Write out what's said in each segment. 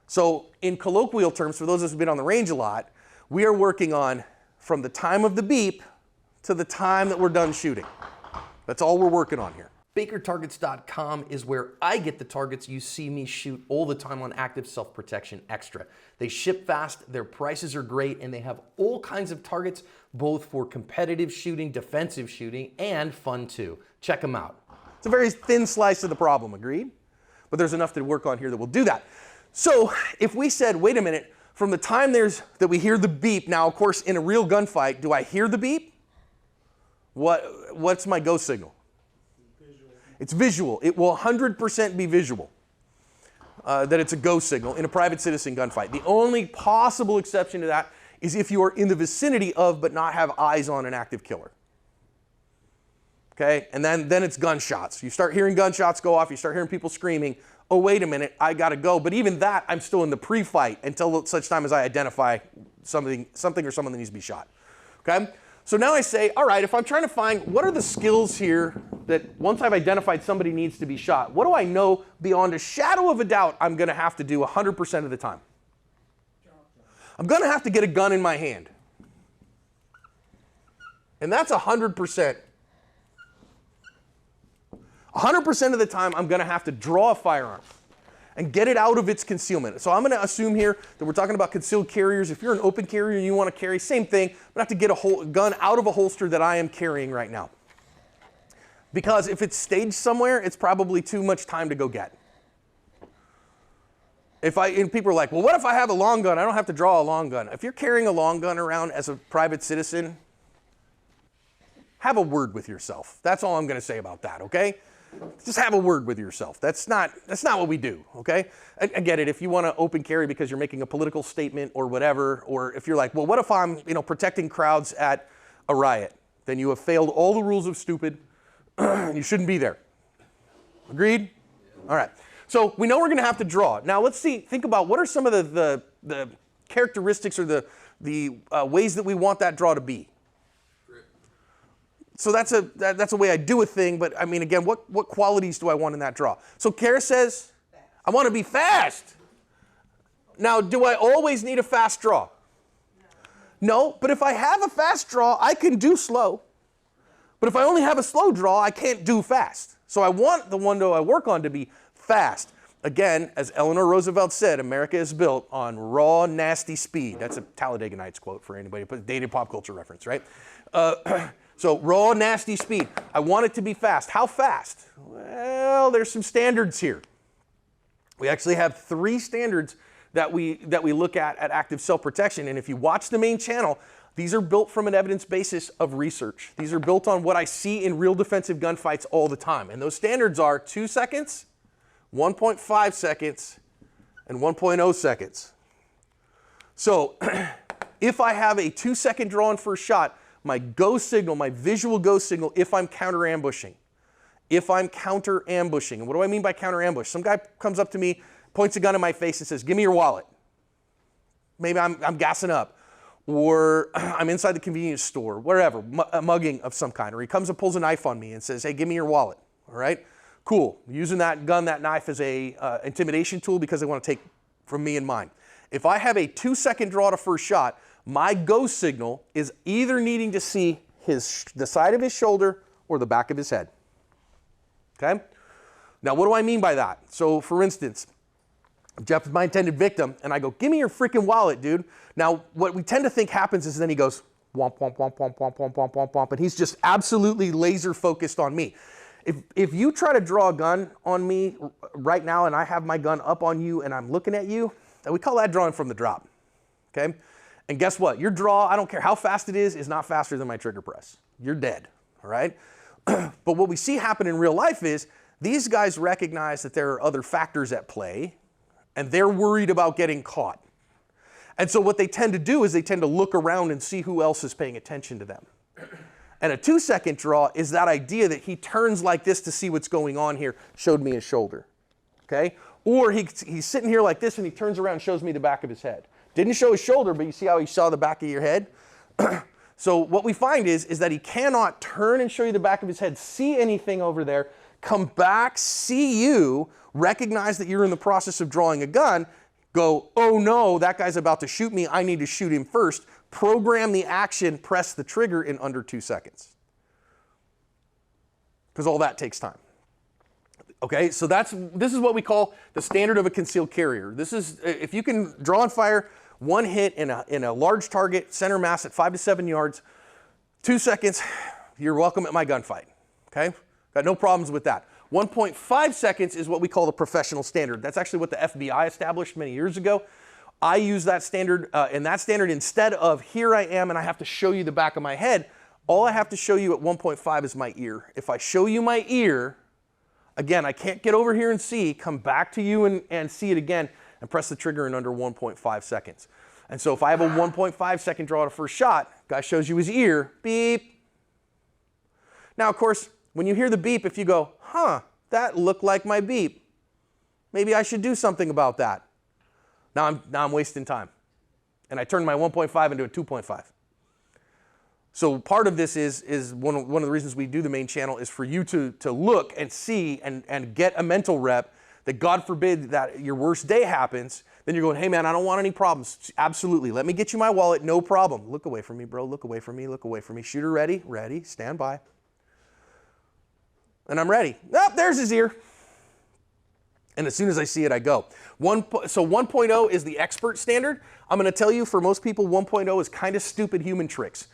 So in colloquial terms, for those of us who've been on the range a lot, we are working on from the time of the beep to the time that we're done shooting. That's all we're working on here. BakerTargets.com is where I get the targets you see me shoot all the time on Active Self-Protection Extra. They ship fast, their prices are great, and they have all kinds of targets, both for competitive shooting, defensive shooting, and fun too. Check them out. It's a very thin slice of the problem, agreed? But there's enough to work on here that will do that. So if we said, wait a minute, from the time that we hear the beep, now of course in a real gunfight, do I hear the beep? What's my go signal? Visual. It's visual. It will 100% be visual that it's a go signal in a private citizen gunfight. The only possible exception to that is if you are in the vicinity of but not have eyes on an active killer. Okay, and then it's gunshots. You start hearing gunshots go off, you start hearing people screaming, oh, wait a minute, I gotta go. But even that, I'm still in the pre-fight until such time as I identify something or someone that needs to be shot. Okay, so now I say, all right, if I'm trying to find what are the skills here that once I've identified somebody needs to be shot, what do I know beyond a shadow of a doubt I'm gonna have to do 100% of the time? I'm gonna have to get a gun in my hand. And that's 100%. 100% of the time, I'm going to have to draw a firearm and get it out of its concealment. So I'm going to assume here that we're talking about concealed carriers. If you're an open carrier and you want to carry, same thing. I'm going to have to get a gun out of a holster that I am carrying right now. Because if it's staged somewhere, it's probably too much time to go get. And people are like, well, what if I have a long gun? I don't have to draw a long gun. If you're carrying a long gun around as a private citizen, have a word with yourself. That's all I'm going to say about that, okay? Just have a word with yourself. That's not what we do, okay? I get it. If you want to open carry because you're making a political statement or whatever, or if you're like, well, what if I'm protecting crowds at a riot? Then you have failed all the rules of stupid. You shouldn't be there. Agreed? All right. So we know we're going to have to draw. Now let's think about what are some of the characteristics or the ways that we want that draw to be. So that's a way I do a thing, but I mean, again, what qualities do I want in that draw? So Kara says, I want to be fast. Now, do I always need a fast draw? No, but if I have a fast draw, I can do slow. But if I only have a slow draw, I can't do fast. So I want the window I work on to be fast. Again, as Eleanor Roosevelt said, America is built on raw, nasty speed. That's a Talladega Nights quote for anybody, but dated pop culture reference, right? So raw, nasty speed. I want it to be fast. How fast? Well, there's some standards here. We actually have 3 standards that we look at Active Self-Protection. And if you watch the main channel, these are built from an evidence basis of research. These are built on what I see in real defensive gunfights all the time. And those standards are 2 seconds, 1.5 seconds, and 1.0 seconds. So if I have a 2-second draw on first shot, my go signal, my visual go signal, if I'm counter ambushing. If I'm counter ambushing. And what do I mean by counter ambush? Some guy comes up to me, points a gun in my face and says, give me your wallet. Maybe I'm gassing up. Or I'm inside the convenience store, wherever, a mugging of some kind. Or he comes and pulls a knife on me and says, hey, give me your wallet. All right? Cool. Using that gun, that knife as a intimidation tool because they want to take from me and mine. If I have a 2-second draw to first shot, my go signal is either needing to see the side of his shoulder or the back of his head. Okay? Now, what do I mean by that? So, for instance, Jeff is my intended victim, and I go, give me your freaking wallet, dude. Now, what we tend to think happens is then he goes, womp, womp, womp, womp, womp, womp, womp, womp, womp, and he's just absolutely laser focused on me. If you try to draw a gun on me right now and I have my gun up on you and I'm looking at you, we call that drawing from the drop. Okay? And guess what? Your draw, I don't care how fast it is not faster than my trigger press. You're dead, all right? But what we see happen in real life is these guys recognize that there are other factors at play, and they're worried about getting caught. And so what they tend to do is they tend to look around and see who else is paying attention to them. And a 2-second draw is that idea that he turns like this to see what's going on here, showed me his shoulder, okay? Or he's sitting here like this and he turns around and shows me the back of his head. Didn't show his shoulder, but you see how he saw the back of your head? So what we find is that he cannot turn and show you the back of his head, see anything over there, come back, see you, recognize that you're in the process of drawing a gun, go, oh no, that guy's about to shoot me, I need to shoot him first, program the action, press the trigger in under 2 seconds. Because all that takes time. Okay, so this is what we call the standard of a concealed carrier. This is, if you can draw and fire one hit in a large target, center mass at 5 to 7 yards, 2 seconds, you're welcome at my gunfight. Okay, got no problems with that. 1.5 seconds is what we call the professional standard. That's actually what the FBI established many years ago. I use that standard, and that standard, instead of here I am and I have to show you the back of my head, all I have to show you at 1.5 is my ear. If I show you my ear, again, I can't get over here and see, come back to you and see it again, and press the trigger in under 1.5 seconds. And so if I have a 1.5 second draw to first shot, guy shows you his ear, beep. Now, of course, when you hear the beep, if you go, huh, that looked like my beep, maybe I should do something about that. Now I'm wasting time. And I turned my 1.5 into a 2.5. So part of this is one of the reasons we do the main channel is for you to look and see and get a mental rep that, God forbid, that your worst day happens, then you're going, hey man, I don't want any problems. Absolutely, let me get you my wallet, no problem. Look away from me, bro, look away from me, look away from me. Shooter ready, ready, stand by. And I'm ready. Oh, there's his ear. And as soon as I see it, I go. So 1.0 is the expert standard. I'm going to tell you, for most people, 1.0 is kind of stupid human tricks.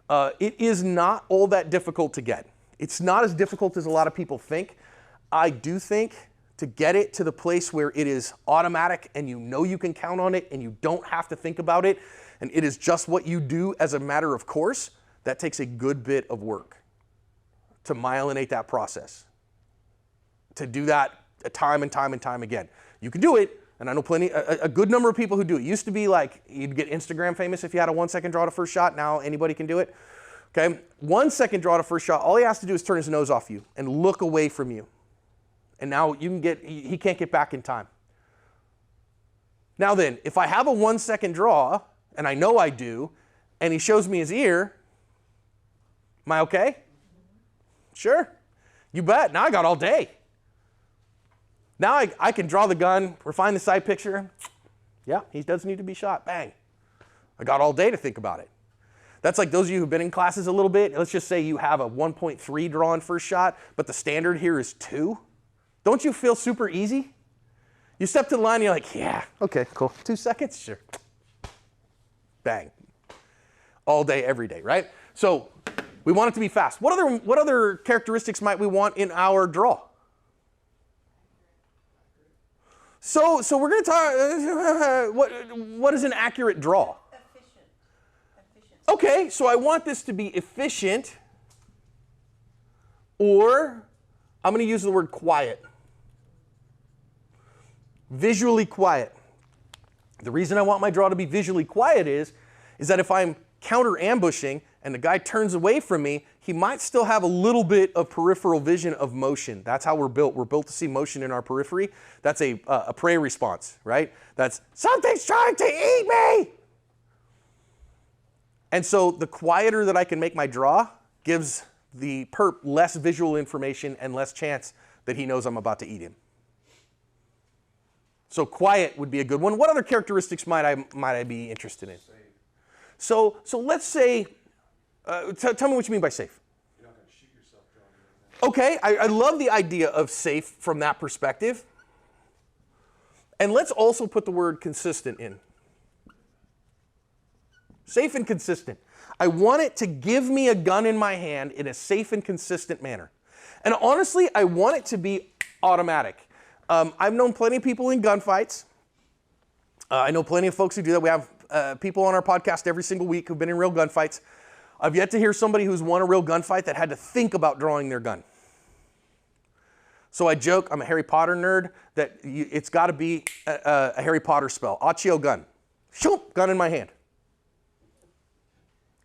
It is not all that difficult to get. It's not as difficult as a lot of people think. I do think to get it to the place where it is automatic and you know you can count on it and you don't have to think about it and it is just what you do as a matter of course, that takes a good bit of work to myelinate that process. To do that time and time and time again. You can do it, and I know a good number of people who do it. It used to be like you'd get Instagram famous if you had a 1 second draw to first shot. Now anybody can do it. Okay, 1 second draw to first shot, all he has to do is turn his nose off you and look away from you. And now he can't get back in time. Now then, if I have a 1 second draw, and I know I do, and he shows me his ear, am I okay? Sure, you bet, now I got all day. Now I can draw the gun, refine the sight picture. Yeah, he does need to be shot, bang. I got all day to think about it. That's like those of you who've been in classes a little bit. Let's just say you have a 1.3 draw in first shot, but the standard here is 2. Don't you feel super easy? You step to the line and you're like, yeah, okay, cool. 2 seconds, sure. Bang. All day, every day, right? So we want it to be fast. What other characteristics might we want in our draw? So we're going to talk, what is an accurate draw? Efficient. Okay, so I want this to be efficient, or I'm going to use the word quiet. Visually quiet. The reason I want my draw to be visually quiet is that if I'm counter ambushing and the guy turns away from me, he might still have a little bit of peripheral vision of motion. That's how we're built. We're built to see motion in our periphery. That's a prey response, right? That's, something's trying to eat me! And so the quieter that I can make my draw gives the perp less visual information and less chance that he knows I'm about to eat him. So quiet would be a good one. What other characteristics might I be interested in? So let's say, tell me what you mean by safe. You're not going to shoot yourself drawing. Okay, I love the idea of safe from that perspective. And let's also put the word consistent in. Safe and consistent. I want it to give me a gun in my hand in a safe and consistent manner. And honestly, I want it to be automatic. I've known plenty of people in gunfights. I know plenty of folks who do that. We have people on our podcast every single week who've been in real gunfights. I've yet to hear somebody who's won a real gunfight that had to think about drawing their gun. So I joke, I'm a Harry Potter nerd, that it's got to be a Harry Potter spell. Accio gun. Shoop, gun in my hand.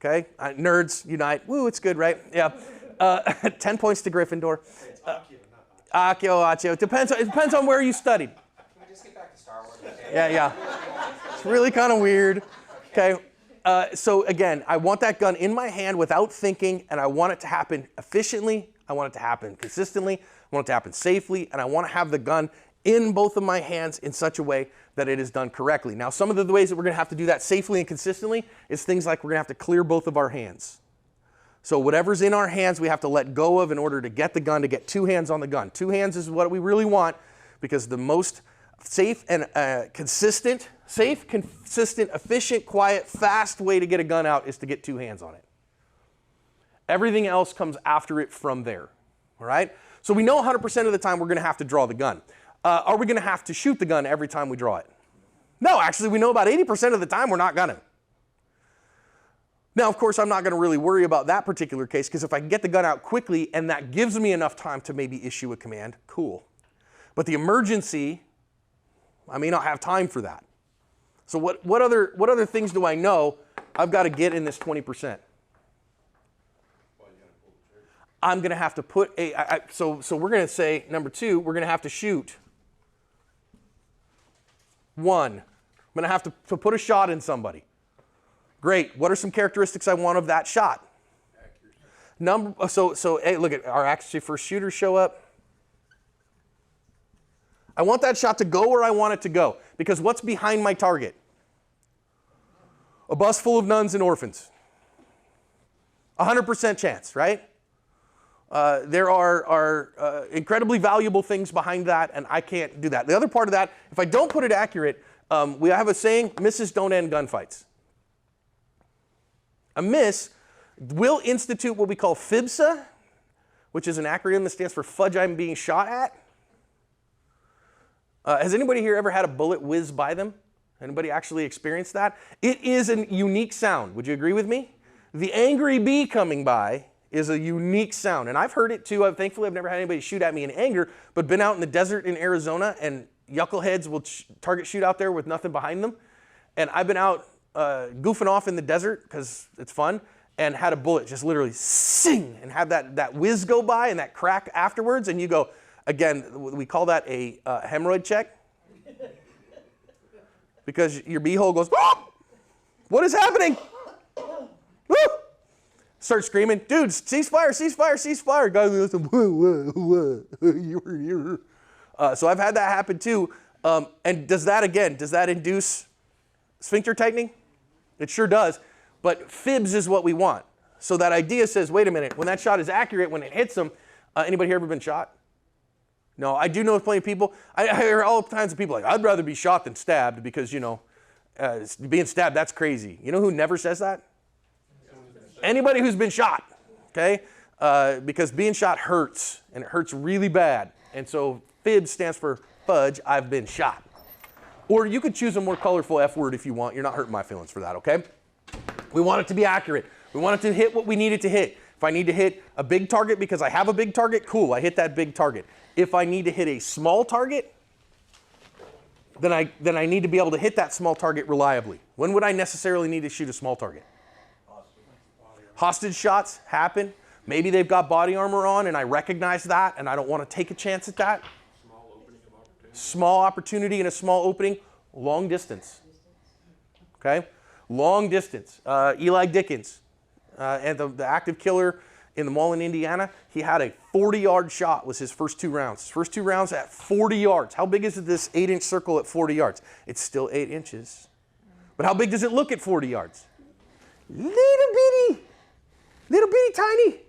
Okay, nerds unite. Woo, it's good, right? Yeah. 10 points to Gryffindor. It's Accio. It depends on where you studied. Can we just get back to Star Wars? Yeah. It's really kind of weird. Okay. So again, I want that gun in my hand without thinking, and I want it to happen efficiently. I want it to happen consistently. I want it to happen safely, and I want to have the gun in both of my hands in such a way that it is done correctly. Now, some of the ways that we're going to have to do that safely and consistently is things like we're going to have to clear both of our hands. So whatever's in our hands, we have to let go of in order to get the gun, to get two hands on the gun. Two hands is what we really want because the most safe and consistent, efficient, quiet, fast way to get a gun out is to get two hands on it. Everything else comes after it from there, all right? So we know 100% of the time we're going to have to draw the gun. Are we going to have to shoot the gun every time we draw it? No, actually, we know about 80% of the time we're not going to. Now, of course, I'm not going to really worry about that particular case because if I can get the gun out quickly and that gives me enough time to maybe issue a command, cool. But the emergency, I may not have time for that. So what other things do I know I've got to get in this 20%? I'm going to have to put so we're going to say, number 2, we're going to have to shoot 1. I'm going to have to put a shot in somebody. Great. What are some characteristics I want of that shot? So hey, look at our accuracy first shooters show up. I want that shot to go where I want it to go because what's behind my target? A bus full of nuns and orphans. 100% chance, right? There are incredibly valuable things behind that, and I can't do that. The other part of that, if I don't put it accurate, we have a saying, misses don't end gunfights. A miss will institute what we call FIBSA, which is an acronym that stands for fudge I'm being shot at. Has anybody here ever had a bullet whiz by them? Anybody actually experienced that? It is a unique sound. Would you agree with me? The angry bee coming by is a unique sound, and I've heard it too. Thankfully, I've never had anybody shoot at me in anger, but been out in the desert in Arizona, and yuckleheads will target shoot out there with nothing behind them. And I've been out goofing off in the desert because it's fun, and had a bullet just literally sing and have that whiz go by and that crack afterwards, and you go, again, we call that a hemorrhoid check because your beehole goes, oh! What is happening? Woo! Start screaming, dude, ceasefire, ceasefire, ceasefire. Guys listen, whoa. So I've had that happen too. And does that induce sphincter tightening? It sure does. But fibs is what we want. So that idea says, wait a minute, when that shot is accurate, when it hits them, anybody here ever been shot? No, I do know plenty of people. I hear all kinds of people like, I'd rather be shot than stabbed because, being stabbed, that's crazy. You know who never says that? Anybody who's been shot, okay? Because being shot hurts, and it hurts really bad. And so FIB stands for fudge, I've been shot. Or you could choose a more colorful F word if you want. You're not hurting my feelings for that, okay? We want it to be accurate. We want it to hit what we need it to hit. If I need to hit a big target because I have a big target, cool, I hit that big target. If I need to hit a small target, then I need to be able to hit that small target reliably. When would I necessarily need to shoot a small target? Hostage shots happen. Maybe they've got body armor on and I recognize that and I don't want to take a chance at that. Small opportunity in a small opening, long distance. Okay? Long distance. Eli Dickens, and the active killer in the mall in Indiana, he had a 40-yard shot was his first 2 rounds. His first 2 rounds at 40 yards. How big is this 8-inch circle at 40 yards? It's still 8 inches. But how big does it look at 40 yards? Little bitty tiny.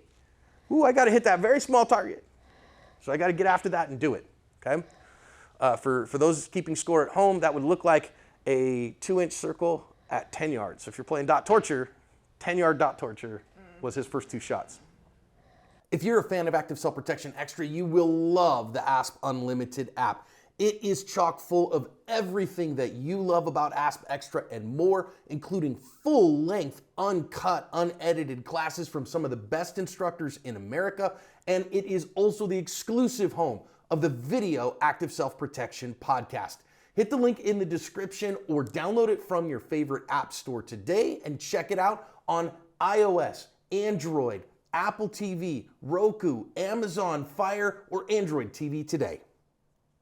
Ooh, I got to hit that very small target. So I got to get after that and do it, okay? For those keeping score at home, that would look like a 2-inch circle at 10 yards. So if you're playing dot torture, 10-yard dot torture was his first 2 shots. If you're a fan of Active Self-Protection Extra, you will love the ASP Unlimited app. It is chock full of everything that you love about ASP Extra and more, including full-length, uncut, unedited classes from some of the best instructors in America, and it is also the exclusive home of the Video Active Self-Protection podcast. Hit the link in the description or download it from your favorite app store today and check it out on iOS, Android, Apple TV, Roku, Amazon Fire, or Android TV today.